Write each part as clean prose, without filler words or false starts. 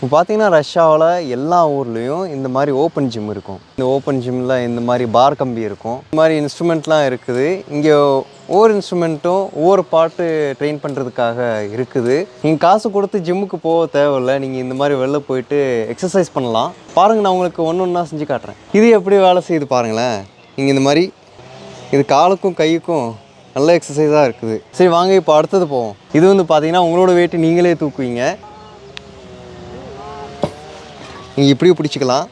இப்போ பார்த்தீங்கன்னா ரஷ்யாவில் எல்லா ஊர்லேயும் இந்த மாதிரி ஓப்பன் ஜிம் இருக்கும். இந்த ஓப்பன் ஜிம்மில் இந்த மாதிரி பார் கம்பி இருக்கும். இந்த மாதிரி இன்ஸ்ட்ருமெண்ட்லாம் இருக்குது. இங்கே ஒவ்வொரு இன்ஸ்ட்ருமெண்ட்டும் ஒவ்வொரு பாட்டு ட்ரெயின் பண்ணுறதுக்காக இருக்குது. நீங்கள் காசு கொடுத்து ஜிம்முக்கு போக தேவையில்லை. நீங்கள் இந்த மாதிரி வெளில போயிட்டு எக்ஸசைஸ் பண்ணலாம். பாருங்கள், நான் உங்களுக்கு ஒன்று ஒன்றா செஞ்சு காட்டுறேன். இது எப்படி வேலை செய்யுது பாருங்களேன். நீங்கள் இந்த மாதிரி இது காலுக்கும் கைக்கும் நல்ல எக்ஸசைஸாக இருக்குது. சரி வாங்க, இப்போ அடுத்தது போவோம். இது வந்து பார்த்தீங்கன்னா உங்களோட வெயிட்டு நீங்களே தூக்குவீங்க. நீங்கள் இப்படியும் பிடிச்சிக்கலாம்.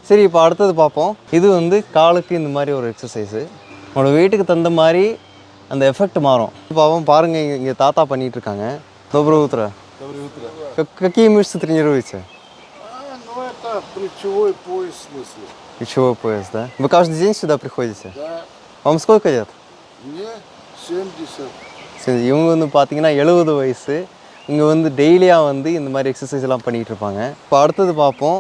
சரி, இப்போ அடுத்தது பார்ப்போம். இது வந்து காலுக்கு இந்த மாதிரி ஒரு எக்ஸசைஸு. உங்களோட வெயிட்டுக்கு தகுந்த மாதிரி அந்த எஃபெக்ட் மாறும். பாவம் பாருங்கள், இங்கே தாத்தா பண்ணிகிட்ருக்காங்க. Доброе утро. Доброе утро. Какие мышцы тренируете? Ну это плечевой пояс в смысле. Плечевой пояс, да? Вы каждый день сюда приходите? Да. Вам сколько лет? Мне 70. சரி, இவங்க வந்து பார்த்தீங்கன்னா 70 வயசு. இங்கே வந்து டெய்லியாக வந்து இந்த மாதிரி எக்ஸசைஸ் எல்லாம் பண்ணிகிட்டு இருப்பாங்க. இப்போ அடுத்தது பார்ப்போம்.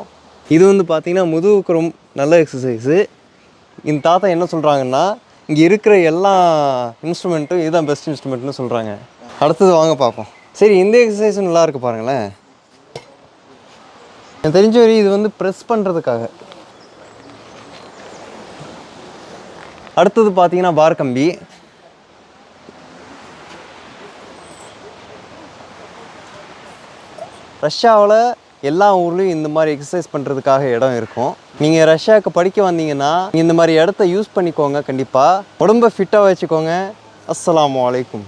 இது வந்து பார்த்திங்கன்னா முதுகுக்கு ரொம்ப நல்ல எக்ஸசைஸு. இந்த தாத்தா என்ன சொல்கிறாங்கன்னா, இங்கே இருக்கிற எல்லா இன்ஸ்ட்ருமெண்ட்டும் இதுதான் பெஸ்ட் இன்ஸ்ட்ருமெண்ட்னு சொல்கிறாங்க. அடுத்தது வாங்க பார்ப்போம். சரி, இந்த எக்ஸசைஸும் நல்லா இருக்குது பாருங்களேன். எனக்கு தெரிஞ்ச வரை இது வந்து ப்ரெஸ் பண்ணுறதுக்காக. அடுத்தது பார்த்தீங்கன்னா பார் கம்பி. ரஷ்யாவில் எல்லா ஊர்லேயும் இந்த மாதிரி எக்ஸசைஸ் பண்ணுறதுக்காக இடம் இருக்கும். நீங்கள் ரஷ்யாவுக்கு படிக்க வந்தீங்கன்னா இந்த மாதிரி இடத்த யூஸ் பண்ணிக்கோங்க. கண்டிப்பாக உடம்பை ஃபிட்டாக வச்சுக்கோங்க. அஸ்ஸலாமு அலைக்கும்.